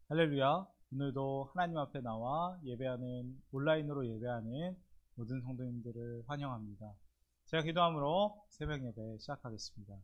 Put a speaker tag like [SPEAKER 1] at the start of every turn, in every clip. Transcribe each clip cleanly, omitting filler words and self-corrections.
[SPEAKER 1] 할렐루야. 오늘도 하나님 앞에 나와 예배하는, 온라인으로 예배하는 모든 성도님들을 환영합니다. 제가 기도함으로 새벽 예배 시작하겠습니다.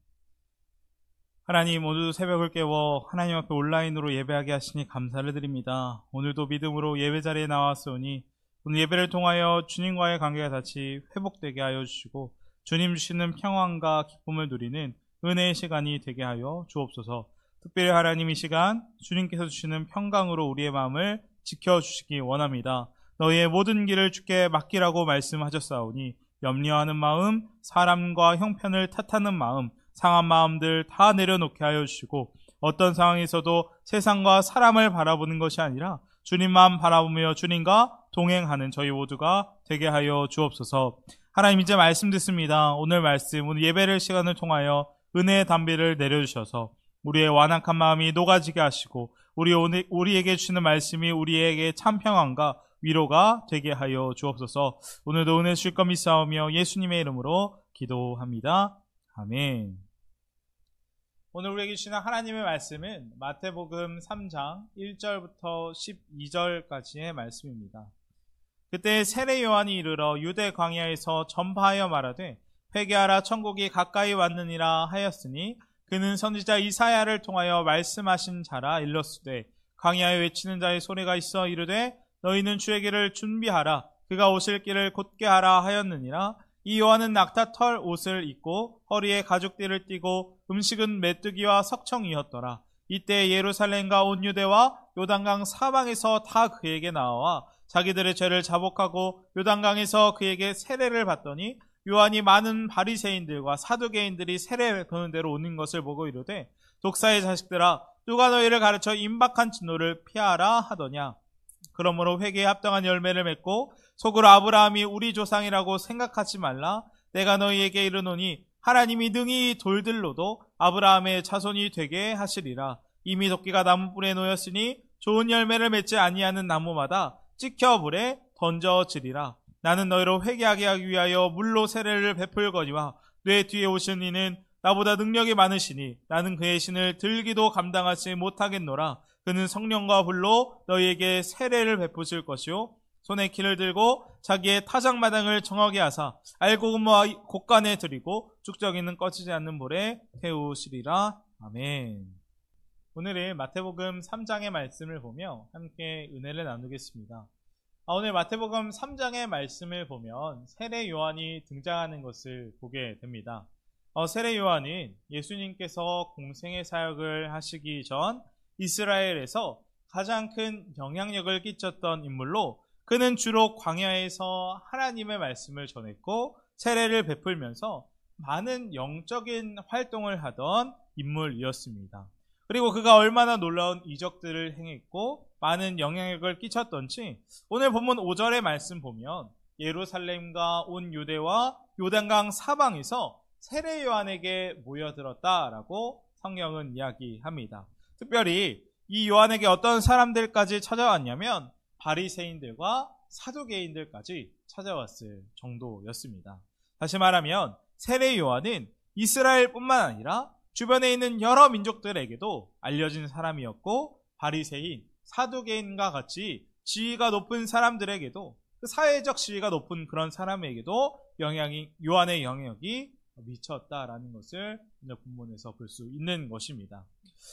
[SPEAKER 1] 하나님, 오늘도 새벽을 깨워 하나님 앞에 온라인으로 예배하게 하시니 감사를 드립니다. 오늘도 믿음으로 예배 자리에 나왔으니 오늘 예배를 통하여 주님과의 관계가 다시 회복되게 하여 주시고 주님 주시는 평안과 기쁨을 누리는 은혜의 시간이 되게 하여 주옵소서. 특별히 하나님 이 시간 주님께서 주시는 평강으로 우리의 마음을 지켜주시기 원합니다. 너희의 모든 길을 주께 맡기라고 말씀하셨사오니 염려하는 마음, 사람과 형편을 탓하는 마음, 상한 마음들 다 내려놓게 하여 주시고 어떤 상황에서도 세상과 사람을 바라보는 것이 아니라 주님만 바라보며 주님과 동행하는 저희 모두가 되게 하여 주옵소서. 하나님, 이제 말씀 듣습니다. 오늘 말씀, 오늘 예배를 시간을 통하여 은혜의 담비를 내려주셔서 우리의 완악한 마음이 녹아지게 하시고 우리에게 주시는 말씀이 우리에게 참 평안과 위로가 되게 하여 주옵소서. 오늘도 은혜 주실 것 믿사오며 예수님의 이름으로 기도합니다. 아멘. 오늘 우리에게 주시는 하나님의 말씀은 마태복음 3장 1절부터 12절까지의 말씀입니다. 그때 세례 요한이 이르러 유대 광야에서 전파하여 말하되 회개하라, 천국이 가까이 왔느니라 하였으니 그는 선지자 이사야를 통하여 말씀하신 자라. 일렀으되 광야에 외치는 자의 소리가 있어 이르되 너희는 주의 길을 준비하라, 그가 오실 길을 곧게 하라 하였느니라. 이 요한은 낙타 털 옷을 입고 허리에 가죽띠를 띠고 음식은 메뚜기와 석청이었더라. 이때 예루살렘과 온 유대와 요단강 사방에서 다 그에게 나와 자기들의 죄를 자복하고 요단강에서 그에게 세례를 받더니 요한이 많은 바리새인들과 사두개인들이 세례 거는 대로 오는 것을 보고 이르되 독사의 자식들아, 누가 너희를 가르쳐 임박한 진노를 피하라 하더냐. 그러므로 회개에 합당한 열매를 맺고 속으로 아브라함이 우리 조상이라고 생각하지 말라. 내가 너희에게 이르노니 하나님이 능히 돌들로도 아브라함의 자손이 되게 하시리라. 이미 도끼가 나무뿔에 놓였으니 좋은 열매를 맺지 아니하는 나무마다 찍혀 불에 던져지리라. 나는 너희로 회개하게 하기 위하여 물로 세례를 베풀거니와 내 뒤에 오신 이는 나보다 능력이 많으시니 나는 그의 신을 들기도 감당하지 못하겠노라. 그는 성령과 불로 너희에게 세례를 베푸실 것이요 손에 키를 들고 자기의 타작마당을 정하게 하사 알고금과 곡간에 들이고 쭉저기는 꺼지지 않는 불에 태우시리라. 아멘. 오늘은 마태복음 3장의 말씀을 보며 함께 은혜를 나누겠습니다. 오늘 마태복음 3장의 말씀을 보면 세례 요한이 등장하는 것을 보게 됩니다. 세례 요한은 예수님께서 공생의 사역을 하시기 전 이스라엘에서 가장 큰 영향력을 끼쳤던 인물로 그는 주로 광야에서 하나님의 말씀을 전했고 세례를 베풀면서 많은 영적인 활동을 하던 인물이었습니다. 그리고 그가 얼마나 놀라운 이적들을 행했고 많은 영향력을 끼쳤던지 오늘 본문 5절의 말씀 보면 예루살렘과 온 유대와 요단강 사방에서 세례 요한에게 모여들었다라고 성경은 이야기합니다. 특별히 이 요한에게 어떤 사람들까지 찾아왔냐면 바리새인들과 사두개인들까지 찾아왔을 정도였습니다. 다시 말하면 세례 요한은 이스라엘뿐만 아니라 주변에 있는 여러 민족들에게도 알려진 사람이었고 바리새인, 사두개인과 같이 지위가 높은 사람들에게도 그 사회적 지위가 높은 그런 사람에게도 요한의 영향력이 미쳤다라는 것을 오늘 본문에서 볼 수 있는 것입니다.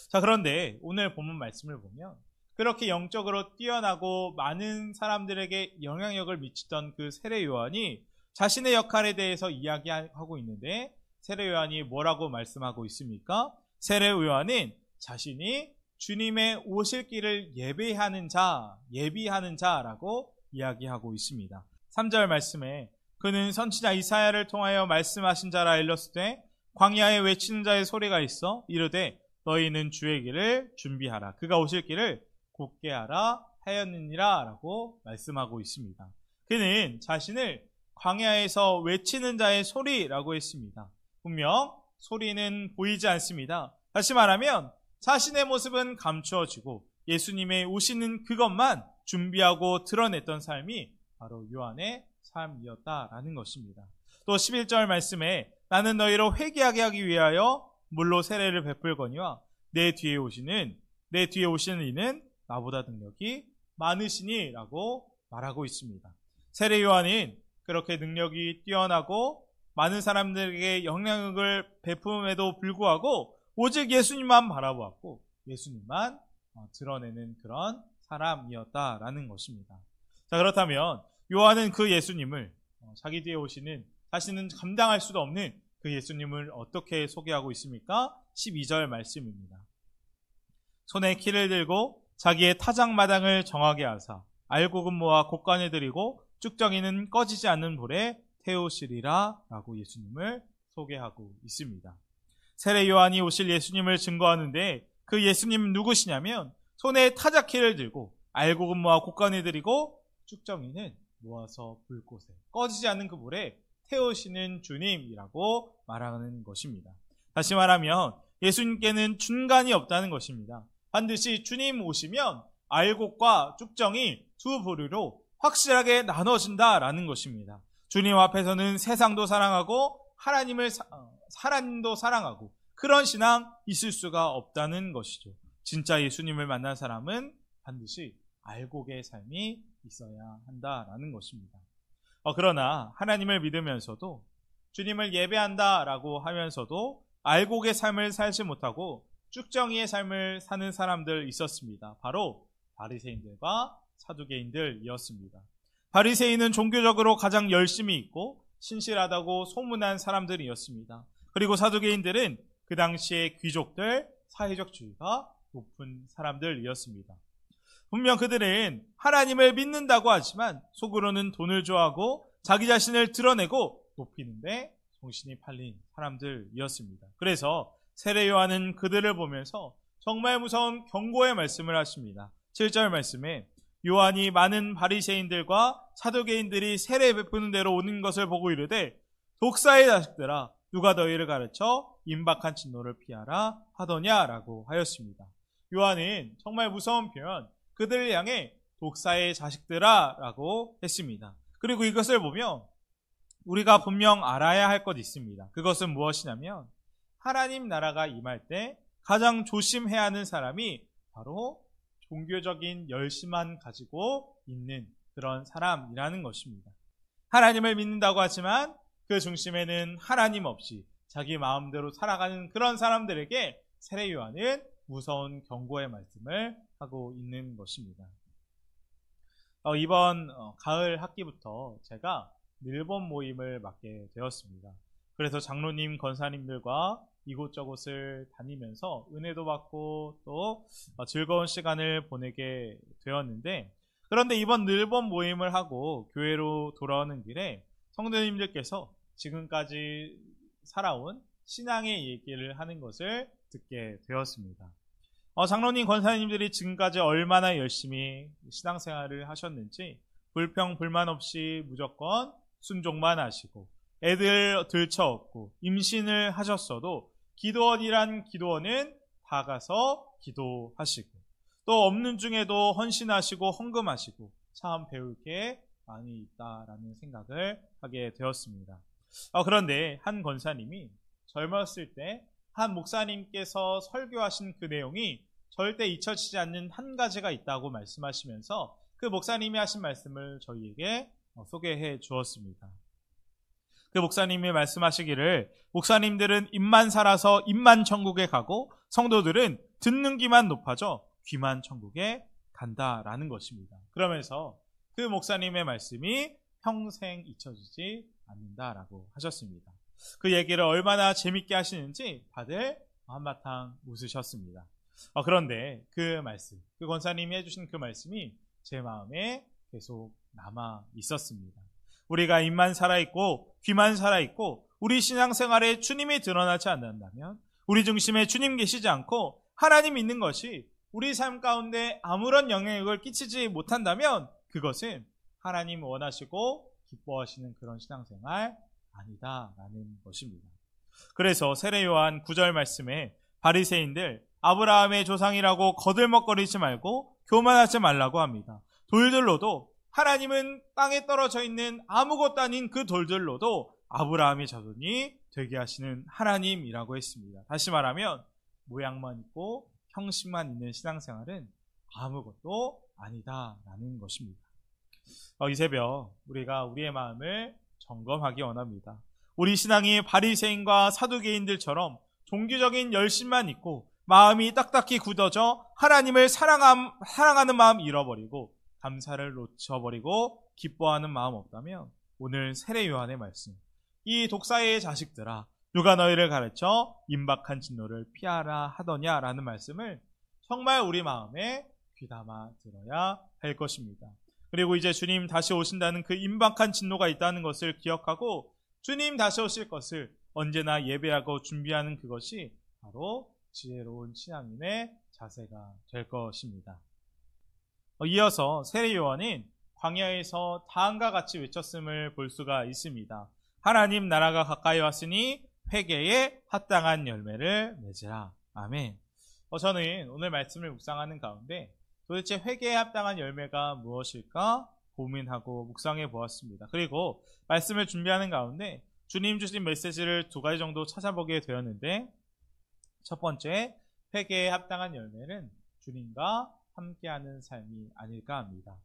[SPEAKER 1] 자, 그런데 오늘 본문 말씀을 보면 그렇게 영적으로 뛰어나고 많은 사람들에게 영향력을 미치던 그 세례 요한이 자신의 역할에 대해서 이야기하고 있는데 세례 요한이 뭐라고 말씀하고 있습니까? 세례 요한은 자신이 주님의 오실 길을 예비하는 자라고 이야기하고 있습니다. 3절 말씀에 그는 선지자 이사야를 통하여 말씀하신 자라. 일렀으되 광야에 외치는 자의 소리가 있어 이르되 너희는 주의 길을 준비하라, 그가 오실 길을 곧게 하라 하였느니라 라고 말씀하고 있습니다. 그는 자신을 광야에서 외치는 자의 소리라고 했습니다. 분명 소리는 보이지 않습니다. 다시 말하면 자신의 모습은 감추어지고 예수님의 오시는 그것만 준비하고 드러냈던 삶이 바로 요한의 삶이었다라는 것입니다. 또 11절 말씀에 나는 너희로 회개하게 하기 위하여 물로 세례를 베풀거니와 내 뒤에 오시는 이는 나보다 능력이 많으시니 라고 말하고 있습니다. 세례 요한은 그렇게 능력이 뛰어나고 많은 사람들에게 영향력을 베품에도 불구하고 오직 예수님만 바라보았고 예수님만 드러내는 그런 사람이었다라는 것입니다. 자, 그렇다면 요한은 그 예수님을 자기 뒤에 오시는 자신은 감당할 수도 없는 그 예수님을 어떻게 소개하고 있습니까? 12절 말씀입니다. 손에 키를 들고 자기의 타작마당을 정하게 하사 알곡은 모아 곡간에 들이고 쭉정이는 꺼지지 않는 불에 태우시리라 라고 예수님을 소개하고 있습니다. 세례 요한이 오실 예수님을 증거하는데 그 예수님은 누구시냐면 손에 타작키를 들고 알곡은 모아 곡간에 들이고 쭉정이는 모아서 불꽃에 꺼지지 않는 그 불에 태우시는 주님이라고 말하는 것입니다. 다시 말하면 예수님께는 중간이 없다는 것입니다. 반드시 주님 오시면 알곡과 쭉정이 두 부류로 확실하게 나눠진다라는 것입니다. 주님 앞에서는 세상도 사랑하고 하나님도 사랑하고 그런 신앙 있을 수가 없다는 것이죠. 진짜 예수님을 만난 사람은 반드시 알곡의 삶이 있어야 한다라는 것입니다. 그러나 하나님을 믿으면서도 주님을 예배한다라고 하면서도 알곡의 삶을 살지 못하고 쭉정이의 삶을 사는 사람들 있었습니다. 바로 바리새인들과 사두개인들이었습니다. 바리새인은 종교적으로 가장 열심히 있고 신실하다고 소문난 사람들이었습니다. 그리고 사두개인들은 그 당시의 귀족들, 사회적 지위가 높은 사람들이었습니다. 분명 그들은 하나님을 믿는다고 하지만 속으로는 돈을 좋아하고 자기 자신을 드러내고 높이는데 정신이 팔린 사람들이었습니다. 그래서 세례 요한은 그들을 보면서 정말 무서운 경고의 말씀을 하십니다. 7절 말씀에 요한이 많은 바리새인들과 사두개인들이 세례 베푸는 데로 오는 것을 보고 이르되 독사의 자식들아 누가 너희를 가르쳐 임박한 진노를 피하라 하더냐라고 하였습니다. 요한은 정말 무서운 표현 그들을 향해 독사의 자식들아 라고 했습니다. 그리고 이것을 보면 우리가 분명 알아야 할 것 있습니다. 그것은 무엇이냐면 하나님 나라가 임할 때 가장 조심해야 하는 사람이 바로 종교적인 열심만 가지고 있는 그런 사람이라는 것입니다. 하나님을 믿는다고 하지만 그 중심에는 하나님 없이 자기 마음대로 살아가는 그런 사람들에게 세례 요한은 무서운 경고의 말씀을 하고 있는 것입니다. 이번 가을 학기부터 제가 일본 모임을 맡게 되었습니다. 그래서 장로님, 권사님들과 이곳저곳을 다니면서 은혜도 받고 또 즐거운 시간을 보내게 되었는데, 그런데 이번 일본 모임을 하고 교회로 돌아오는 길에 성도님들께서 지금까지 살아온 신앙의 얘기를 하는 것을 듣게 되었습니다. 장로님, 권사님들이 지금까지 얼마나 열심히 신앙생활을 하셨는지 불평, 불만 없이 무조건 순종만 하시고 애들 들쳐업고 임신을 하셨어도 기도원이란 기도원은 다 가서 기도하시고 또 없는 중에도 헌신하시고 헌금하시고 참 배울 게 많이 있다라는 생각을 하게 되었습니다. 그런데 한 권사님이 젊었을 때 한 목사님께서 설교하신 그 내용이 절대 잊혀지지 않는 한 가지가 있다고 말씀하시면서 그 목사님이 하신 말씀을 저희에게 소개해 주었습니다. 그 목사님이 말씀하시기를 목사님들은 입만 살아서 입만 천국에 가고 성도들은 듣는 귀만 높아져 귀만 천국에 간다라는 것입니다. 그러면서 그 목사님의 말씀이 평생 잊혀지지 않는다라고 하셨습니다. 그 얘기를 얼마나 재밌게 하시는지 다들 한바탕 웃으셨습니다. 그런데 그 말씀, 그 권사님이 해주신 그 말씀이 제 마음에 계속 남아 있었습니다. 우리가 입만 살아있고 귀만 살아있고 우리 신앙생활에 주님이 드러나지 않는다면, 우리 중심에 주님 계시지 않고 하나님 있는 것이 우리 삶 가운데 아무런 영향력을 끼치지 못한다면 그것은 하나님 원하시고 기뻐하시는 그런 신앙생활 아니다라는 것입니다. 그래서 세례 요한 9절 말씀에 바리새인들 아브라함의 조상이라고 거들먹거리지 말고 교만하지 말라고 합니다. 돌들로도, 하나님은 땅에 떨어져 있는 아무것도 아닌 그 돌들로도 아브라함의 자손이 되게 하시는 하나님이라고 했습니다. 다시 말하면 모양만 있고 형식만 있는 신앙생활은 아무것도 아니다라는 것입니다. 이 새벽 우리가 우리의 마음을 점검하기 원합니다. 우리 신앙이 바리새인과 사두개인들처럼 종교적인 열심만 있고 마음이 딱딱히 굳어져 하나님을 사랑하는 마음 잃어버리고 감사를 놓쳐버리고 기뻐하는 마음 없다면 오늘 세례 요한의 말씀, 이 독사의 자식들아 누가 너희를 가르쳐 임박한 진노를 피하라 하더냐라는 말씀을 정말 우리 마음에 귀담아 들어야 할 것입니다. 그리고 이제 주님 다시 오신다는 그 임박한 진노가 있다는 것을 기억하고 주님 다시 오실 것을 언제나 예배하고 준비하는 그것이 바로 지혜로운 신앙인의 자세가 될 것입니다. 이어서 세례 요한은 광야에서 다음과 같이 외쳤음을 볼 수가 있습니다. 하나님 나라가 가까이 왔으니 회개에 합당한 열매를 맺으라. 아멘. 저는 오늘 말씀을 묵상하는 가운데 도대체 회개에 합당한 열매가 무엇일까 고민하고 묵상해 보았습니다. 그리고 말씀을 준비하는 가운데 주님 주신 메시지를 2가지 정도 찾아보게 되었는데, 첫 번째, 회개에 합당한 열매는 주님과 함께하는 삶이 아닐까 합니다.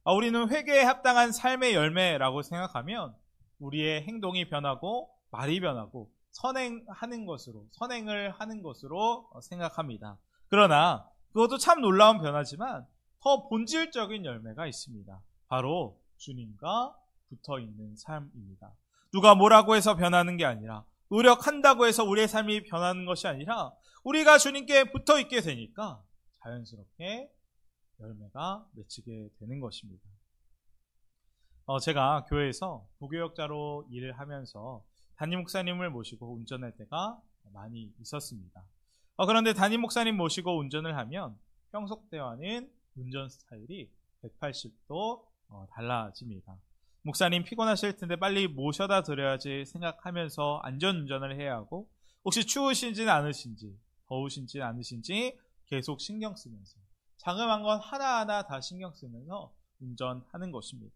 [SPEAKER 1] 우리는 회개에 합당한 삶의 열매라고 생각하면 우리의 행동이 변하고 말이 변하고 선행을 하는 것으로 생각합니다. 그러나 그것도 참 놀라운 변화지만 더 본질적인 열매가 있습니다. 바로 주님과 붙어있는 삶입니다. 누가 뭐라고 해서 변하는 게 아니라, 노력한다고 해서 우리의 삶이 변하는 것이 아니라 우리가 주님께 붙어있게 되니까 자연스럽게 열매가 맺히게 되는 것입니다. 제가 교회에서 부교역자로 일을 하면서 담임 목사님을 모시고 운전할 때가 많이 있었습니다. 그런데 담임 목사님 모시고 운전을 하면 평소 때와는 운전 스타일이 180도 달라집니다. 목사님 피곤하실 텐데 빨리 모셔다 드려야지 생각하면서 안전운전을 해야 하고, 혹시 추우신지는 않으신지 더우신지 않으신지 계속 신경 쓰면서 자그마한 건 하나하나 다 신경 쓰면서 운전하는 것입니다.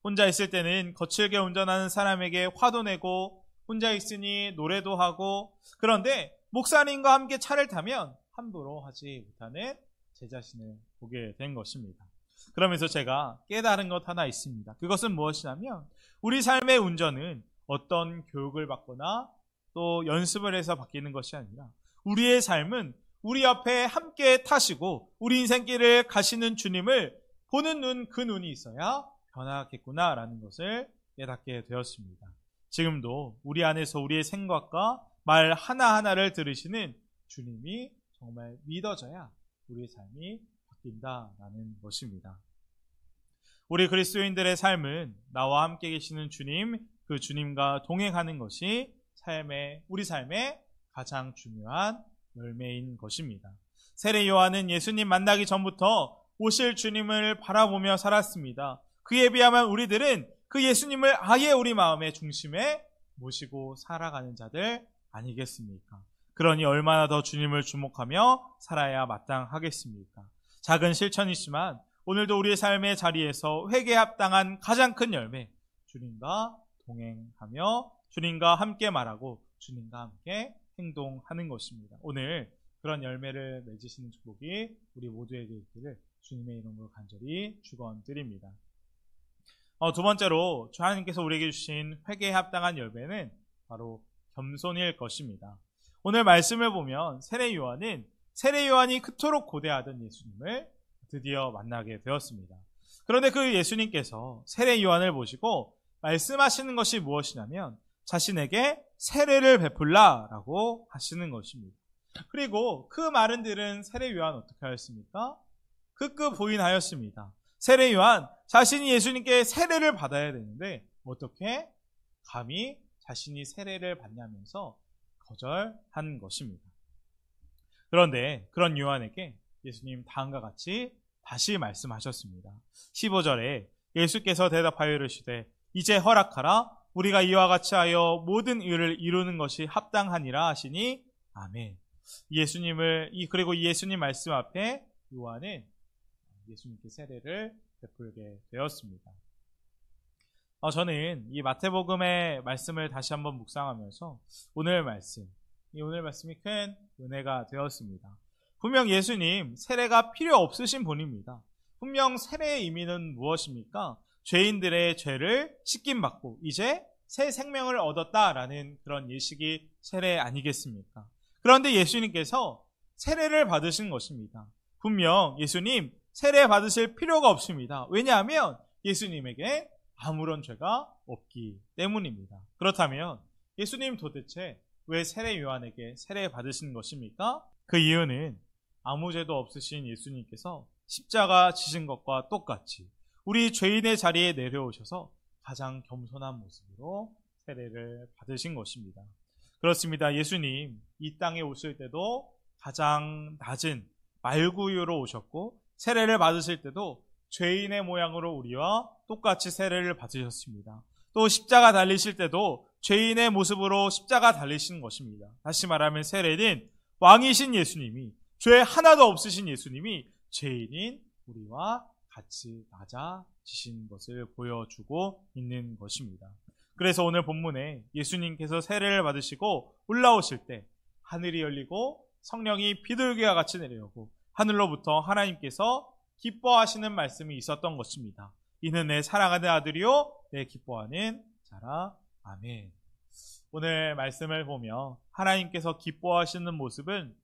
[SPEAKER 1] 혼자 있을 때는 거칠게 운전하는 사람에게 화도 내고 혼자 있으니 노래도 하고, 그런데 목사님과 함께 차를 타면 함부로 하지 못하는 제 자신을 보게 된 것입니다. 그러면서 제가 깨달은 것 하나 있습니다. 그것은 무엇이냐면 우리 삶의 운전은 어떤 교육을 받거나 또 연습을 해서 바뀌는 것이 아니라 우리의 삶은 우리 앞에 함께 타시고 우리 인생길을 가시는 주님을 보는 눈, 그 눈이 있어야 변하겠구나라는 것을 깨닫게 되었습니다. 지금도 우리 안에서 우리의 생각과 말 하나하나를 들으시는 주님이 정말 믿어져야 우리의 삶이 바뀐다라는 것입니다. 우리 그리스도인들의 삶은 나와 함께 계시는 주님, 그 주님과 동행하는 것이 우리 삶의 가장 중요한 열매인 것입니다. 세례 요한은 예수님 만나기 전부터 오실 주님을 바라보며 살았습니다. 그에 비하면 우리들은 그 예수님을 아예 우리 마음의 중심에 모시고 살아가는 자들 아니겠습니까? 그러니 얼마나 더 주님을 주목하며 살아야 마땅하겠습니까? 작은 실천이지만 오늘도 우리의 삶의 자리에서 회개에 합당한 가장 큰 열매, 주님과 동행하며 주님과 함께 말하고 주님과 함께 행동하는 것입니다. 오늘 그런 열매를 맺으시는 축복이 우리 모두에게 있기를 주님의 이름으로 간절히 축원드립니다. 2번째로 하나님께서 우리에게 주신 회개에 합당한 열매는 바로 겸손일 것입니다. 오늘 말씀을 보면 세례 요한이 그토록 고대하던 예수님을 드디어 만나게 되었습니다. 그런데 그 예수님께서 세례 요한을 보시고 말씀하시는 것이 무엇이냐면 자신에게 세례를 베풀라라고 하시는 것입니다. 그리고 그 말은 들은 세례 요한 어떻게 하였습니까? 극구 부인하였습니다. 세례 요한 자신이 예수님께 세례를 받아야 되는데 어떻게 감히 자신이 세례를 받냐면서 거절한 것입니다. 그런데 그런 요한에게 예수님 다음과 같이 다시 말씀하셨습니다. 15절에 예수께서 대답하여 이르시되 이제 허락하라. 우리가 이와 같이 하여 모든 의를 이루는 것이 합당하니라 하시니 아멘. 그리고 예수님 말씀 앞에 요한은 예수님께 세례를 베풀게 되었습니다. 저는 이 마태복음의 말씀을 다시 한번 묵상하면서 오늘 말씀이 큰 은혜가 되었습니다. 분명 예수님 세례가 필요 없으신 분입니다. 분명 세례의 의미는 무엇입니까? 죄인들의 죄를 씻김받고 이제 새 생명을 얻었다라는 그런 예식이 세례 아니겠습니까? 그런데 예수님께서 세례를 받으신 것입니다. 분명 예수님 세례 받으실 필요가 없습니다. 왜냐하면 예수님에게 아무런 죄가 없기 때문입니다. 그렇다면 예수님 도대체 왜 세례 요한에게 세례 받으신 것입니까? 그 이유는 아무 죄도 없으신 예수님께서 십자가 지신 것과 똑같이 우리 죄인의 자리에 내려오셔서 가장 겸손한 모습으로 세례를 받으신 것입니다. 그렇습니다. 예수님 이 땅에 오실 때도 가장 낮은 말구유로 오셨고 세례를 받으실 때도 죄인의 모양으로 우리와 똑같이 세례를 받으셨습니다. 또 십자가 달리실 때도 죄인의 모습으로 십자가 달리신 것입니다. 다시 말하면 세례는 왕이신 예수님이, 죄 하나도 없으신 예수님이 죄인인 우리와 같이 낮아지신 것을 보여주고 있는 것입니다. 그래서 오늘 본문에 예수님께서 세례를 받으시고 올라오실 때 하늘이 열리고 성령이 비둘기와 같이 내려오고 하늘로부터 하나님께서 기뻐하시는 말씀이 있었던 것입니다. 이는 내 사랑하는 아들이요 내 기뻐하는 자라. 아멘. 오늘 말씀을 보며 하나님께서 기뻐하시는 모습은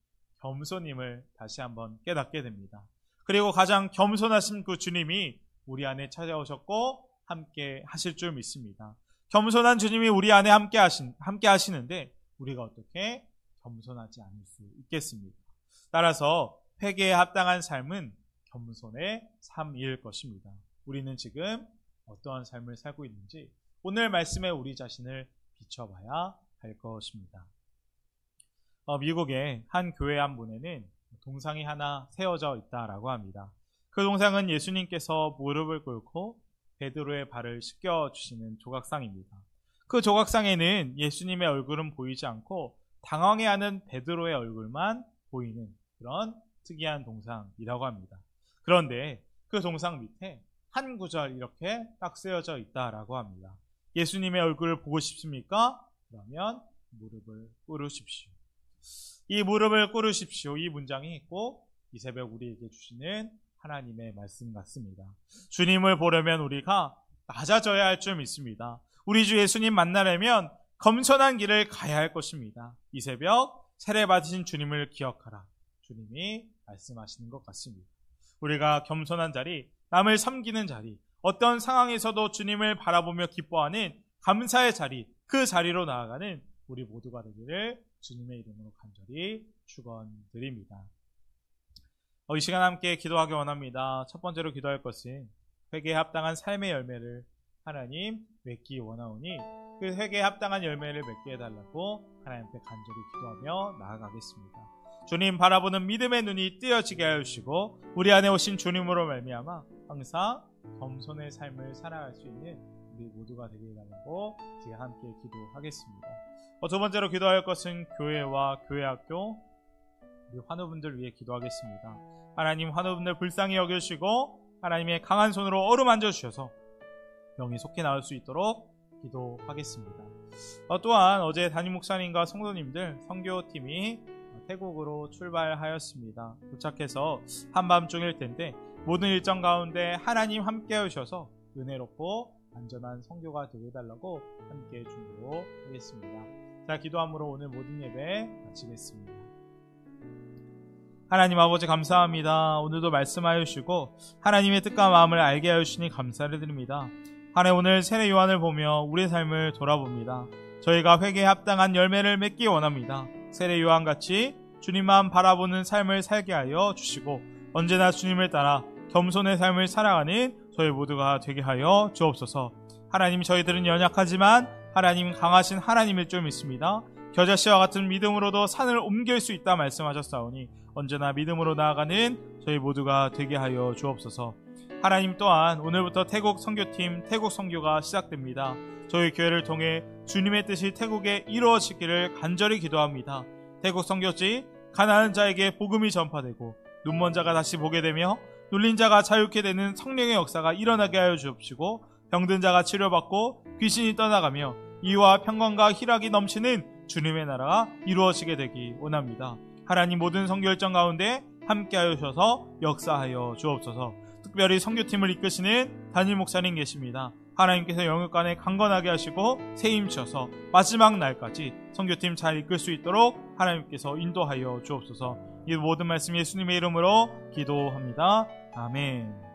[SPEAKER 1] 겸손임을 다시 한번 깨닫게 됩니다. 그리고 가장 겸손하신 그 주님이 우리 안에 찾아오셨고 함께 하실 줄 믿습니다. 겸손한 주님이 우리 안에 함께 하시는데 우리가 어떻게 겸손하지 않을 수 있겠습니까? 따라서 회개에 합당한 삶은 겸손의 삶일 것입니다. 우리는 지금 어떠한 삶을 살고 있는지 오늘 말씀에 우리 자신을 비춰봐야 할 것입니다. 미국의 한 교회 한 분에는 동상이 하나 세워져 있다라고 합니다. 그 동상은 예수님께서 무릎을 꿇고 베드로의 발을 씻겨주시는 조각상입니다. 그 조각상에는 예수님의 얼굴은 보이지 않고 당황해하는 베드로의 얼굴만 보이는 그런 특이한 동상이라고 합니다. 그런데 그 동상 밑에 한 구절 이렇게 딱 쓰여져 있다라고 합니다. 예수님의 얼굴을 보고 싶습니까? 그러면 무릎을 꿇으십시오. 이 무릎을 꿇으십시오. 이 문장이 꼭 이 새벽 우리에게 주시는 하나님의 말씀 같습니다. 주님을 보려면 우리가 낮아져야 할 줄 믿습니다. 우리 주 예수님 만나려면 겸손한 길을 가야 할 것입니다. 이 새벽 세례 받으신 주님을 기억하라. 주님이 말씀하시는 것 같습니다. 우리가 겸손한 자리, 남을 섬기는 자리, 어떤 상황에서도 주님을 바라보며 기뻐하는 감사의 자리, 그 자리로 나아가는 우리 모두가 되기를 주님의 이름으로 간절히 축원드립니다. 이 시간 함께 기도하기 원합니다. 첫 번째로 기도할 것은 회개에 합당한 삶의 열매를 하나님 맺기 원하오니 그 회개에 합당한 열매를 맺게 해달라고 하나님 앞에 간절히 기도하며 나아가겠습니다. 주님 바라보는 믿음의 눈이 뜨여지게 하시고 우리 안에 오신 주님으로 말미암아 항상 겸손의 삶을 살아갈 수 있는 우리 모두가 되게 해달라고 제가 함께 기도하겠습니다. 두 번째로 기도할 것은 교회와 교회학교 우리 환우분들 위해 기도하겠습니다. 하나님 환우분들 불쌍히 여겨주시고 하나님의 강한 손으로 어루만져 주셔서 병이 속히 나을 수 있도록 기도하겠습니다. 또한 어제 담임 목사님과 성도님들 선교팀이 태국으로 출발하였습니다. 도착해서 한밤중일 텐데 모든 일정 가운데 하나님 함께 하셔서 은혜롭고 안전한 선교가 되게 해달라고 함께 중보하겠습니다. 자, 기도함으로 오늘 모든 예배 마치겠습니다. 하나님 아버지 감사합니다. 오늘도 말씀하여 주시고 하나님의 뜻과 마음을 알게 하여 주시니 감사를 드립니다. 하나님 오늘 세례 요한을 보며 우리의 삶을 돌아봅니다. 저희가 회개에 합당한 열매를 맺기 원합니다. 세례 요한같이 주님만 바라보는 삶을 살게 하여 주시고 언제나 주님을 따라 겸손의 삶을 살아가는 저희 모두가 되게 하여 주옵소서. 하나님 저희들은 연약하지만 하나님 강하신 하나님일 줄 믿습니다. 겨자씨와 같은 믿음으로도 산을 옮길 수 있다 말씀하셨사오니 언제나 믿음으로 나아가는 저희 모두가 되게 하여 주옵소서. 하나님 또한 오늘부터 태국 선교팀 태국 선교가 시작됩니다. 저희 교회를 통해 주님의 뜻이 태국에 이루어지기를 간절히 기도합니다. 태국 선교지 가난한 자에게 복음이 전파되고 눈먼 자가 다시 보게 되며 눌린 자가 자유케 되는 성령의 역사가 일어나게 하여 주옵시고 병든 자가 치료받고 귀신이 떠나가며 이유와 평강과 희락이 넘치는 주님의 나라가 이루어지게 되기 원합니다. 하나님 모든 선교일정 가운데 함께 하셔서 역사하여 주옵소서. 특별히 선교팀을 이끄시는 담임 목사님 계십니다. 하나님께서 영육간에 강건하게 하시고 세임 주셔서 마지막 날까지 선교팀 잘 이끌 수 있도록 하나님께서 인도하여 주옵소서. 이 모든 말씀 예수님의 이름으로 기도합니다. 아멘.